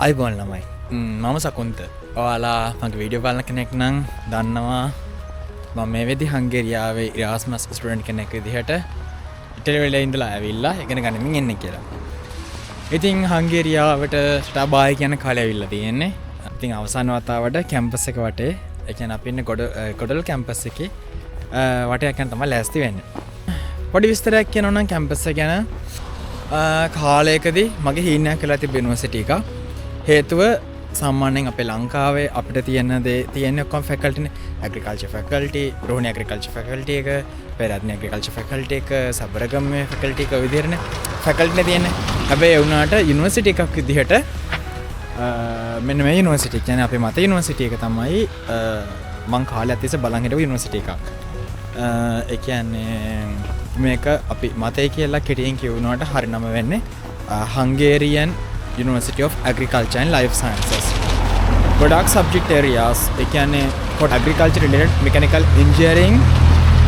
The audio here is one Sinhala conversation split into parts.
අයිබෝන් ළමයි මම සකුන්ත ඔයාලා මගේ වීඩියෝ බලන කෙනෙක් නම් දන්නවා මම මේ වෙදි හංගේරියාවේ ඉරාස්මස් ස්ටුඩන්ට් කෙනෙක් විදිහට ඉටලි වල ඉඳලා ඇවිල්ලා ඉගෙන ගන්නමින් ඉන්නේ කියලා. ඉතින් හංගේරියාවට ස්ටාබායි කියන කාලේ ඇවිල්ලා තියෙන්නේ. ඉතින් අවසාන වතාවට කැම්පස් එක වටේ ඒ කියන්නේ අපි ඉන්නේ ගොඩල් කැම්පස් එකේ වටයක් යන තමයි ලෑස්ති වෙන්නේ. පොඩි විස්තරයක් කියනවා නම් කැම්පස් එක ගැන කාලයකදී මගේ හීනයක් කියලා තිබ්බ යුනිවර්සිටි එක. හේතුව සාමාන්‍යයෙන් අපේ ලංකාවේ අපිට තියෙන ඔක්කොම ෆැකල්ටිනේ agriculture faculty, Rohana agriculture faculty එක, පෙරාදෙණිය ඇග්‍රිකල්චර් ෆැකල්ටි එක, සබරගම්මේ ෆැකල්ටි එක විදිහටනේ ෆැකල්ටිනේ තියෙන්නේ. හැබැයි ඒ වුණාට යුනිවර්සිටි එකක් විදිහට මෙන්න මේ යුනිවර්සිටි කියන්නේ අපේ මත යුනිවර්සිටි එක තමයි මං කාලයක් තිස්සේ බලන් හිටපු යුනිවර්සිටි එකක්. ඒ කියන්නේ මේක අපි මතේ කියලා කෙටියෙන් කියවුණාට හරි නම වෙන්නේ Hungarian University of Agriculture and Life Sciences. ගොඩක් subject areas ඒ කියන්නේ agriculture related mechanical engineering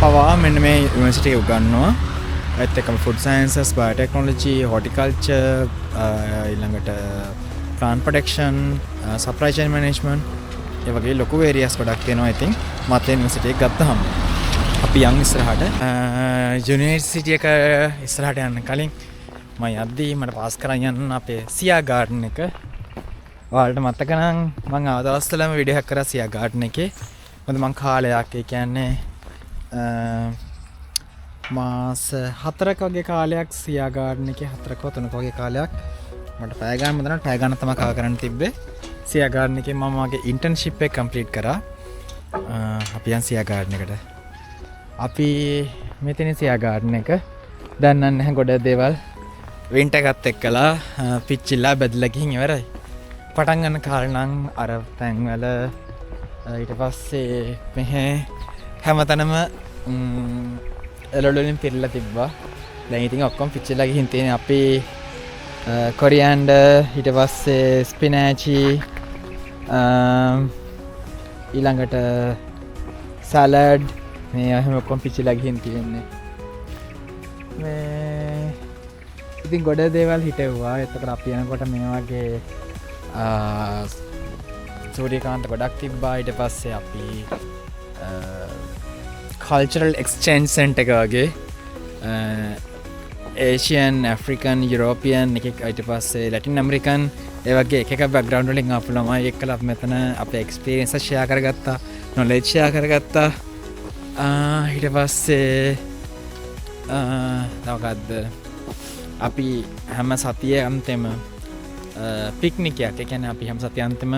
පවා මෙන්න මේ යුනිවර්සිටි එක උගන්වනවා. ඒත් එක්කම food sciences, biotechnology, horticulture, ඊළඟට plant protection, supply chain management ඒ වගේ ලොකු areas ගොඩක් තියෙනවා. ඉතින් මතේ යුනිවර්සිටි එක ගත්තාම අපි යන් ඉස්සරහට යුනිවර්සිටි එක ඉස්සරහට යන්න කලින් මම යද්දී මට පාස් කරන් යන්න අපේ සියා ගාඩන් එක. ඔයාලට මතක නම් මම ආව දවස්වලම වීඩියෝ එකක් කරා සියා ගාඩන් එකේ. මොකද මම කාලයක් ඒ කියන්නේ මාස 4ක වගේ කාලයක් සියා ගාඩන් එකේ 4ක 3ක වගේ කාලයක් මට පැය ගන්න මතන පැය ගන්න තමයි කව කරන්න තිබ්බේ. සියා ගාඩන් එකේ මම මගේ ඉන්ටර්න්ෂිප් එක කම්ප්ලීට් කරා. අපි යන් සියා ගාඩන් එකට. අපි මෙතන සියා ගාඩන් එක දන්නේ නැහැ ගොඩ දේවල් වින්ටර් එකත් එක්කලා පිච්චිලා බැදලා ගිහින් ඉවරයි. පටන් ගන්න කාලේ නම් අර තැන්වල ඊට පස්සේ මෙහෙ හැමතැනම එළවලුලින් පිරලා තිබ්බා. දැන් ඉතින් ඔක්කොම පිච්චිලා ගිහින් තියෙන අපි කොරියන්ඩර් ඊට පස්සේ ස්පිනාචි ඊළඟට සලාඩ් මේ හැම ඔක්කොම පිච්චිලා ගිහින් තියෙන්නේ. මේ ඉතින් ගොඩ දේවල් හිටෙව්වා. එතකොට අපි යනකොට මේ වගේ සූර්යකාන්ත ගොඩක් තිබ්බා. ඊට පස්සේ අපි කල්චරල් එක්ස්චේන්ජ් සෙන්ටර් එක වගේ ඒෂියන්, ඇෆ්‍රිකන්, යුරෝපියන් එකක් ඊට පස්සේ ලැටින් ඇමරිකන් ඒ වගේ එක බෑග්ග්‍රවුන්ඩ් වලින් ආපු ළමයි එක්කලා අපි මෙතන අපේ එක්ස්පීරියන්ස් එක ෂෙයා කරගත්තා, නොලෙජ් ෂෙයා කරගත්තා. ඊට පස්සේ තවකද්ද අපි හැම සතිය අන්තෙම පික්නිකයක් ඒ කියන්නේ අපි හැම සතිය අන්තෙම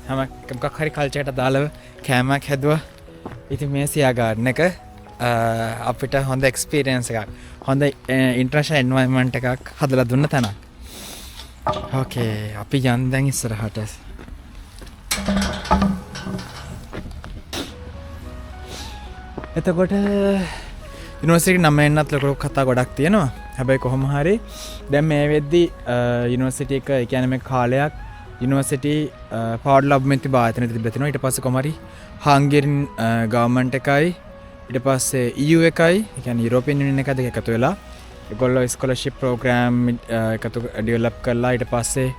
හැම මොකක් හරි කල්චර් එකට දාලා කෑමක් හැදුවා. ඉතින් මේ සියා ගාඩන් එක අපිට හොඳ එක්ස්පීරියන්ස් එකක්, හොඳ ඉන්ටර්නැෂනල් එන්වයරන්මන්ට් එකක් හදලා දුන්න තැනක්. ඕකේ අපි යන් දැන් ඉස්සරහට. එතකොට යුනිවර්සිටි නම එන්නත් ලොකු කතා ගොඩක් තියෙනවා. හැබැයි කොහොම හරි දැන් මේ වෙද්දි යුනිවර්සිටි එක ඒ කියන්නේ මේ කාලයක් යුනිවර්සිටි පාඩු ලැබෙමින් තිබා ආයතන තිබෙනවා. ඊට පස්සේ කොහොම හරි හංගේරියන් ගවර්න්මන්ට් එකයි ඊට පස්සේ EU එකයි ඒ කියන්නේ යුරෝපියන් යුනියන් එක දෙක එකතු වෙලා ඒගොල්ලෝ ස්කෝලර්ෂිප් ප්‍රෝග්‍රෑම් එකතු ඩෙවලොප් කළා. ඊට පස්සේ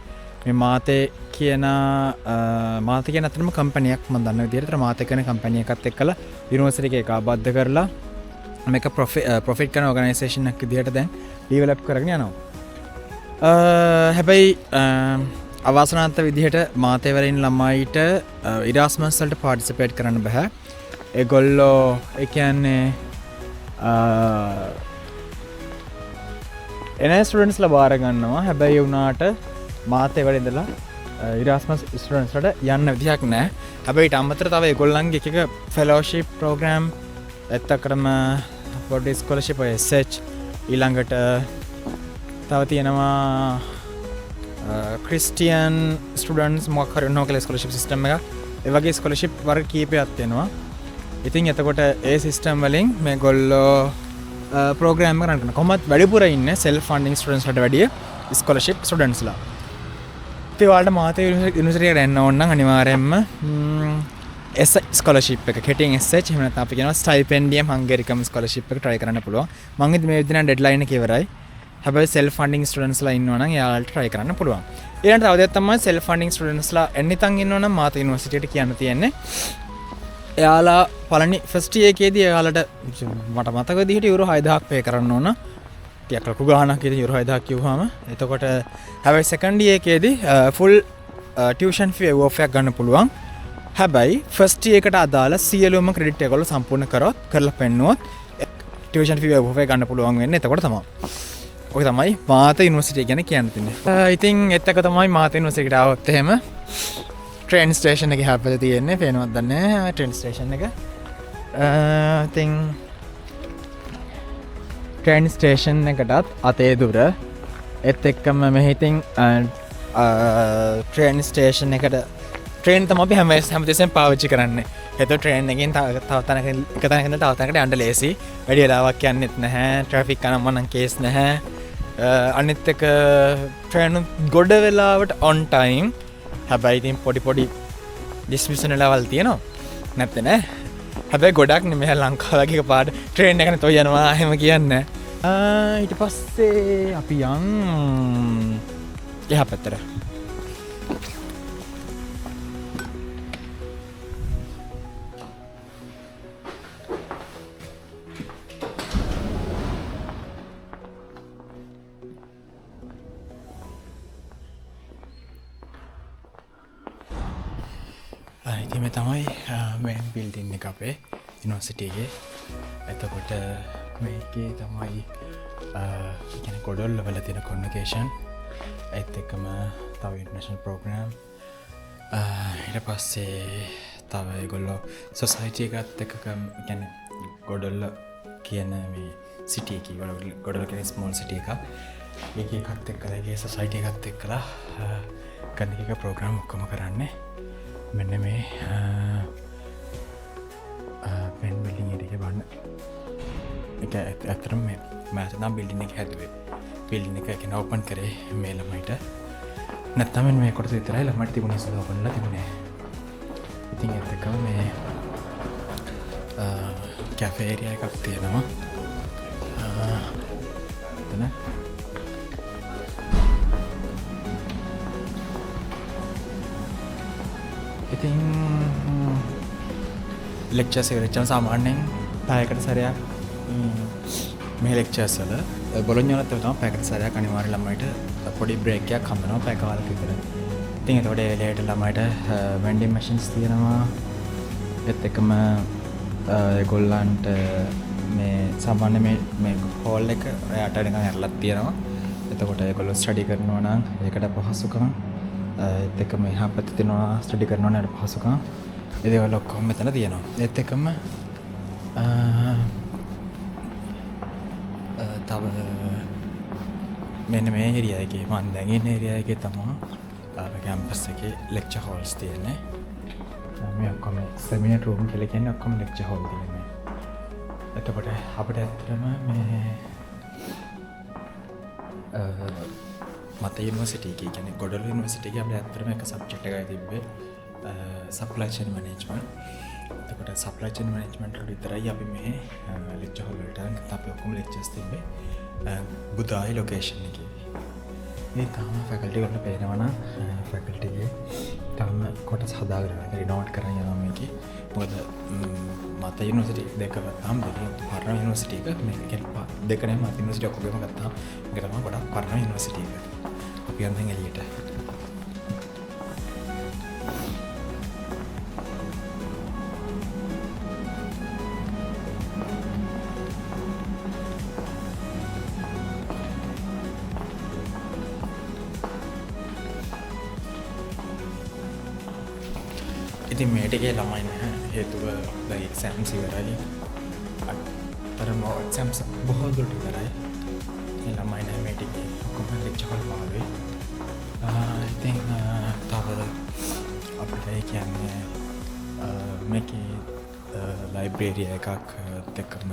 මේ මාතේ කියන අතරම කම්පැනියක් මම දන්න විදිහට මාතේ කියන කම්පැනි එකත් එක්කලා යුනිවර්සිටි එක ආබද්ධ කරලා මේක ප්‍රොෆිට් කරන ඕගනයිසේෂන් එකක් විදිහට දැන් ඩෙවලොප් කරගෙන යනවා. හැබැයි අවාසනාවන්ත විදිහට මාතේ වල ඉන්න ළමයිට ඉරාස්මස් වලට පාටිසිපේට් කරන්න බෑ. ඒගොල්ලෝ ඒ කියන්නේ එන ස්ටුඩන්ට්ස්ලා බාර ගන්නවා. හැබැයි වුණාට මාතේ වල ඉඳලා ඉරාස්මස් ස්ටුඩන්ට්ස් වලට යන්න විදිහක් නැහැ. හැබැයි ඊට අමතරව තව ඒගොල්ලන්ගේ එක ෆෙලෝෂිප් ප්‍රෝග්‍රෑම් එත්තකරම පොඩි ස්කෝලර්ෂිප් SH ඊළඟට තව තියෙනවා ක්‍රිස්ටියන් ස්ටුඩන්ට්ස් මොකක් හරි නෝකල ස්කෝලර්ෂිප් සිස්ටම් එකක්. ඒ වගේ ස්කෝලර්ෂිප් වර්ග කීපයක් තියෙනවා. ඉතින් එතකොට ඒ සිස්ටම් වලින් මේගොල්ලෝ ප්‍රෝග්‍රෑම් එක රන් කරනවා. කොහොමත් වැඩිපුර ඉන්නේ සෙල්ෆ් ෆන්ඩින් ස්ටුඩන්ට්ස් වලට වැඩිය ස්කෝලර්ෂිප් ස්ටුඩන්ට්ස්ලා. ඉතින් ඔයාලට මාතේ යුනිවර්සිටි එකට එන්න ඕන නම් අනිවාර්යයෙන්ම ස්කෝලර්ෂිප් එක කෙටියෙන් SH එහෙම නැත්නම් අපි කියනවා ස්ටයිපෙන්ඩියම් හංගේරිකම් ස්කෝලර්ෂිප් එක try කරන්න පුළුවන්. මම ඉතින් මේ විදිහට ඩෙඩ්ලයින් එක ඉවරයි. හැබැයි self funding students ලා ඉන්නවා නම් එයාලට try කරන්න පුළුවන්. ඊළඟට තව දෙයක් තමයි self funding students ලා එන්නිතන් ඉන්නවා නම් මාත යුනිවර්සිටි එකට කියන්න තියෙන්නේ. එයාලා පළවෙනි first year එකේදී එයාලට මට මතක විදිහට යුරෝ 6000ක් pay කරන්න ඕන. ටිකක් ලොකු ගාණක් ඉතින් යුරෝ 6000ක් කිව්වහම එතකොට හැබැයි second year එකේදී full tuition fee off එකක් ගන්න පුළුවන්. හැබැයි first year එකට අදාළ සියලුම credit ඒගොල්ලෝ සම්පූර්ණ කරලා පෙන්නුවොත් tuition fee off එක ගන්න පුළුවන් වෙන්නේ එතකොට තමයි. ඔක තමයි මාත යුනිවර්සිටි ගැන කියන්න තියෙන්නේ. ඉතින් එතක තමයි මාත යුනිවර්සිටි එකට ආවොත් එහෙම train station එකේ හැප්පෙලා තියෙන්නේ. පේනවද දන්නේ නැහැ train station එක. ඉතින් train station එකටත් අතේ දුර ඒත් එක්කම මෙහි ඉතින් train station එකට train තමයි අපි හැමතිස්සෙම පාවිච්චි කරන්නේ. ඒතකොට train එකෙන් තව තැනක එක තැනක ඉඳන් තව තැනකට යන්න ලේසි. වැඩි වෙලාවක් යන්නෙත් නැහැ. traffic අනම්මනම් case නැහැ. අනිත් එක train ගොඩ වෙලාවට on time. හැබැයි ඉතින් පොඩි distribution level තියෙනවා. නැත්te නෑ. හැබැයි ගොඩක් නෙමෙයි ලංකාව වගේ පාඩ train එකනේ තෝ යනවා එහෙම කියන්නේ. ඊට පස්සේ අපි යන් එහා පැත්තට. ඉතින් මේ තමයි main building එක අපේ යුනිවර්සිටි එකේ. එතකොට මේකේ තමයි කියන්නේ ගොඩොල්ල වල තියෙන convocation ඒත් එක්කම තව international program ඊට පස්සේ තව ඒගොල්ලෝ society එකත් එක්ක කියන්නේ ගොඩොල්ල කියන මේ city එකේ ගොඩොල්ල කියන small city එකක් ඒකත් එක්කලා ඒකේ society එකත් එක්කලා කරන එක program ඔක්කොම කරන්නේ මෙන්න මේ පෙන් බිල්ඩින් එකේ බලන්න. ඒක ඇත්තටම මේ මම නම් බිල්ඩින් එක හැදුවේ. බිල්ඩින් එක කියන ඕපන් කරේ මේ ළමයිට. නැත්නම් මේ කොටස විතරයි ළමයිට තිබුණේ ඉස්සෙල්ලා ඕපන්ලා තිබුණේ. ඉතින් ඒකම මේ කැෆේ ඒරියා එකක් තියෙනවා. එතන ඉතින් ලෙක්චර්ස් ඉවරචන සාමාන්‍යයෙන් පැයකට සැරයක් මේ ලෙක්චර්ස් වල බොලොඤ්ඤාලත් තමයි පැයකට සැරයක් අනිවාර්ය ළමයිට පොඩි බ්‍රේක් එකක් හම්බෙනවා පැය කාලයක විතර. ඉතින් ඒකට ඒ වෙලේට ළමයිට වෙන්ඩින් මැෂින්ස් තියෙනවා. ඒත් එක්කම ඒගොල්ලන්ට මේ සාමාන්‍ය මේ හෝල් එක යට නිකන් ඇරලක් තියෙනවා. එතකොට ඒගොල්ලෝ ස්ටඩි කරනවා නම් ඒකට පහසුකම් ඒත් එක්කම එහා පැත්තේ තියෙනවා ස්ටඩි කරනවා නේද පහසුකම්. ඒ දේවල් ඔක්කොම මෙතන තියෙනවා. ඒත් එක්කම තව මෙන්න මේ ඒරියා එකේ මම දැන් ඉන්න ඒරියා එකේ තමයි කැම්පස් එකේ ලෙක්චර් හෝල්ස් තියෙන්නේ. මේ ඔක්කොම සෙමිනාර් රූම් කියලා කියන්නේ ඔක්කොම ලෙක්චර් හෝල් තියෙන්නේ. එතකොට අපිට ඇත්තටම මේ මත යුනිවර්සිටි එකේ කියන්නේ ගොඩොල්ල යුනිවර්සිටි එකේ අපිට ඇත්තටම එක සබ්ජෙක්ට් එකයි තිබ්බේ supply chain management. එතකොට supply chain management වල විතරයි අපි මේ ලෙක්චර් හෝල් වලට අපි ඔක්කොම ලෙක්චර්ස් තිබ්බේ බුදායි ලොකේෂන් එකේ. මේ තාම ෆැකල්ටි වල පේනවා නම් ෆැකල්ටි එකේ තාම කොටස් හදාගෙන රිනෝවේට් කරන්න යනවා මේකේ. මොකද මත යුනිවර්සිටි දෙක ගත්තාම පරණ යුනිවර්සිටි එක මේක දෙක නෙමෙයි මත යුනිවර්සිටි ඔක්කොම ගත්තාම මේක තමයි ගොඩක් පරණ යුනිවර්සිටි එක. අපි යන්නේ එළියට. ඉතින් මේ ටිකේ ළමයි නැහැ හේතුව දැන් එක්සෑම්ස් ඉවරයි. අතරම එක්සෑම්ස් බොහෝ දුරට ඉවරයි. ඒ ළමයි නැහැ මේ ටිකේ ඔක්කොම ලෙක්චර් වල පාළුවේ. ඉතින් තව අපිට කියන්නේ මේකේ ලයිබ්‍රරි එකක් දෙකම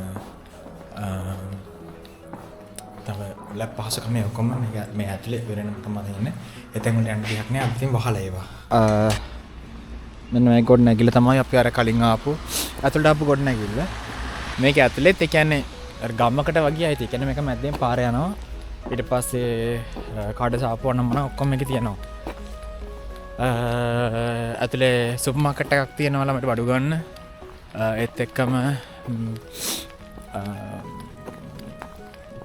තව ලැබ් පහසුකම් මේ ඔක්කොම මේ ඇතුලේ වෙනම තමයි ඉන්නේ. එතෙන් උඩ යන්න දෙයක් නෑ. අපිට වහලා ඒවා. මෙන්න මේ ගොඩ නැගිල්ල තමයි අපි අර කලින් ආපු ඇතුළට ආපු ගොඩ නැගිල්ල. මේක ඇතුළෙත් ඒ කියන්නේ අර ගම්මකට වගේ ආයිති. ඒ කියන්නේ මේක මැද්දෙන් පාර යනවා. ඊට පස්සේ කාඩ සාපුවන මන ඔක්කොම එක තියෙනවා. ඇතුලේ සුපර් මාකට් එකක් තියෙනවා ළමයට බඩු ගන්න. ඒත් එක්කම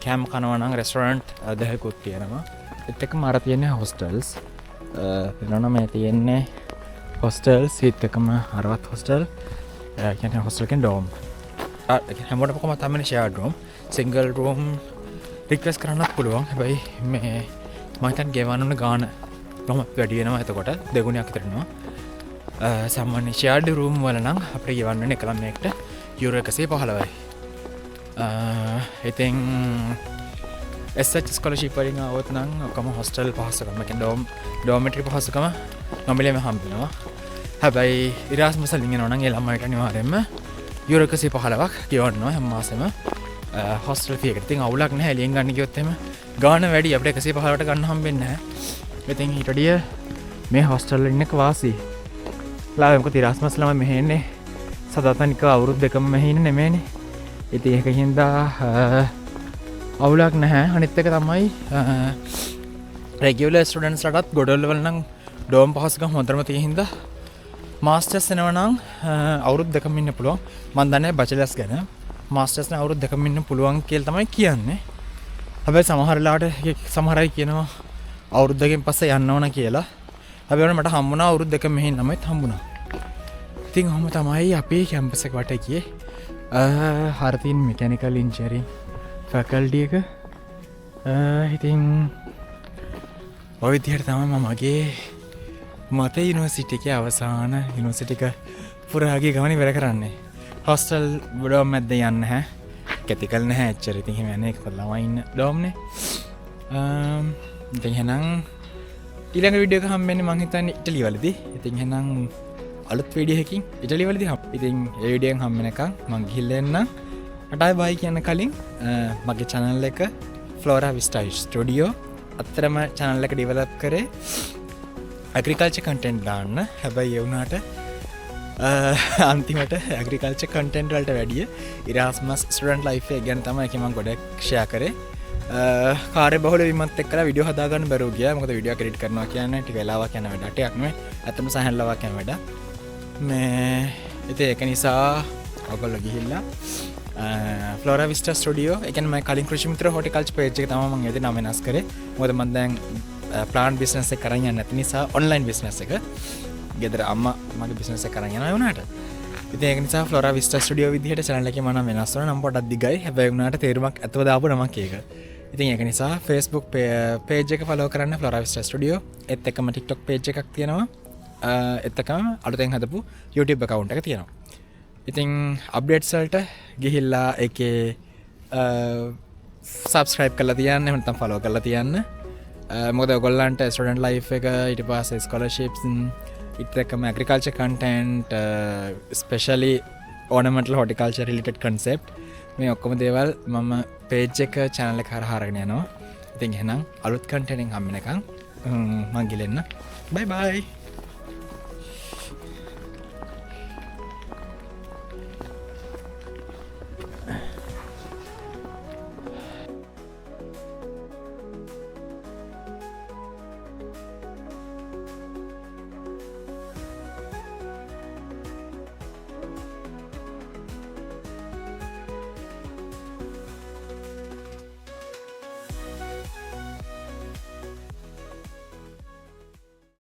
කැම් කනවා නම් රෙස්ටොරන්ට් දෙකකුත් තියෙනවා. ඒත් එක්කම අර තියෙන්නේ හොස්ටල්ස්. වෙනවනම් මේ තියෙන්නේ හොස්ටල්ස් ඒත් එක්කම අරවත් හොස්ටල්. කියන්නේ හොස්ටල් කියන්නේ ඩෝම්. හැමෝටම කොහොමද තමයි ෂෙයාර්ඩ් රූම්. සිංගල් රූම් රික්වෙස්ට් කරන්නත් පුළුවන්. හැබැයි මේ මම හිතන්නේ ගෙවන්න ඕන ගාන කොහොමද වැඩි වෙනවා. එතකොට දෙගුණයක් විතර වෙනවා. සාමාන්‍ය ෂෙයාර්ඩ් රූම් වල නම් අපිට ගෙවන්න ඕනේ එක ළමයෙක්ට යුරෝ 115යි. ඉතින් SH ස්කෝලර්ෂිප් වලින් આવොත් නම් ඔක්කොම හොස්ටල් පහසුකම් කියන්නේ ඩෝමෙටරි පහසුකම නොමිලේම හම්බෙනවා. හැබැයි ඉරාස්මස් වලින් එනවා නම් ඒ ළමයිට අනිවාර්යයෙන්ම යුරෝ 115ක් ගෙවන්න ඕන හැම මාසෙම හොස්ටල් ෆී එකට. ඉතින් අවුලක් නැහැ. එළියෙන් ගන්න ගියොත් එහෙම ගාන වැඩි අපිට 115ට ගන්න හම්බෙන්නේ නැහැ. ඉතින් ඊට වඩා මේ හොස්ටල් වල ඉන්නක වාසි. ලාවෙමක ඉරාස්මස් ළමයි මෙහෙ එන්නේ සදාතනික අවුරුදු දෙකම මෙහෙ ඉන්නේ නෙමෙයිනේ. ඉතින් ඒක හින්දා අවුලක් නැහැ. අනිත් එක තමයි රෙගියුලර් ස්ටුඩන්ට්ස් ලටත් ගොඩවල වල නම් ඩෝම් පහසුකම් හොඳටම තියෙන හින්දා මාස්ටර්ස් එනවා නම් අවුරුදු දෙකම ඉන්න පුළුවන්. මම දන්නේ බැචලර්ස් ගැන. මාස්ටර්ස් නම් අවුරුදු දෙකම ඉන්න පුළුවන් කියලා තමයි කියන්නේ. හැබැයි සමහර වෙලාවට සමහර අය කියනවා අවුරුදු දෙකකින් පස්සේ යන්න ඕන කියලා. හැබැයි මට හම්බුණා අවුරුදු දෙක මෙහෙ නමත් හම්බුණා. ඉතින් ඔහොම තමයි අපේ කැම්පස් එක වටේ ගියේ. හරතින් මෙකැනිකල් ඉන්ජිනියරින් ෆැකල්ටි එක. ඉතින් ඔය විදිහට තමයි මම මගේ මතේ යුනිවර්සිටි එකේ අවසාන යුනිවර්සිටි එක පුරාගේ ගමන ඉවර කරන්නේ. හොස්ටල් ඩෝම් මැද්ද යන්නේ නැහැ. කැතිකල් නැහැ එච්චර. ඉතින් එහෙම යන්නේ ඒක ළමයි ඉන්න ඩෝම්නේ. ඉතින් එහෙනම් ඊළඟ වීඩියෝ එක හම්බෙන්නේ මං හිතන්නේ ඉටලි වලදී. ඉතින් එහෙනම් අලුත් වීඩියෝ එකකින් ඉටලි වලදී ඉතින් ඒ වීඩියෝ එකෙන් හම්බෙනකන් මං ගිහිල්ලා එන්නම්. අටයි බයි කියන කලින් මගේ channel එක Flora Vista Studio අත්‍තරම channel එක develop කරේ agriculture content දාන්න. හැබැයි ඒ වුණාට අන්තිමට agriculture content වලට වැඩිය Erasmus student life එක ගැන තමයි මම ගොඩක් share කරේ. කාර්ය බහුල වීමත් එක්කලා වීඩියෝ හදාගන්න බැරුව ගියා. මොකද වීඩියෝ එක එඩිට් කරනවා කියන්නේ ටික වෙලාවක් යන වැඩක්. ටිකක් නෙමෙයි. ඇත්තටම සහනලාවක් යන වැඩක්. මේ ඉතින් ඒක නිසා ඔයගොල්ලෝ ගිහිල්ලා Flora Vista Studio එකෙන් මම කලින් කෘෂි මිත්‍ර හොටිකල්චර් පේජ් එක තමයි මම එදේ නම වෙනස් කරේ. මොකද මම දැන් ප්ලාන්ට් බිස්නස් එක කරන් යන්නේ නැති නිසා ඔන්ලයින් බිස්නස් එක. ගෙදර අම්මා මගේ බිස්නස් එක කරන් යනවා වුණාට. ඉතින් ඒක නිසා Flora Vista Studio විදිහට channel එකේ මම නම් වෙනස් වුණා. නම් පොඩක් දිගයි. හැබැයි වුණාට තේරුමක් ඇතුව දාපු නමක් ඒක. ඉතින් ඒක නිසා Facebook page එක follow කරන්න Flora Vista Studio. ඒත් එක්කම TikTok page එකක් තියෙනවා. ඒත් එක්කම අලුතෙන් හදපු YouTube account එක තියෙනවා. ඉතින් අප්ඩේට්ස් වලට ගිහිල්ලා ඒකේ subscribe කරලා තියන්න. එහෙම නැත්නම් follow කරලා තියන්න. මොකද ඔයගොල්ලන්ට student life එක ඊට පස්සේ scholarships ඊට එක්කම agriculture content especially ornamental horticulture related concept මේ ඔක්කොම දේවල් මම page එක channel එක හරහා අරගෙන යනවා. ඉතින් එහෙනම් අලුත් content එකෙන් හම්බෙනකන් මං ගිලෙන්න. bye bye.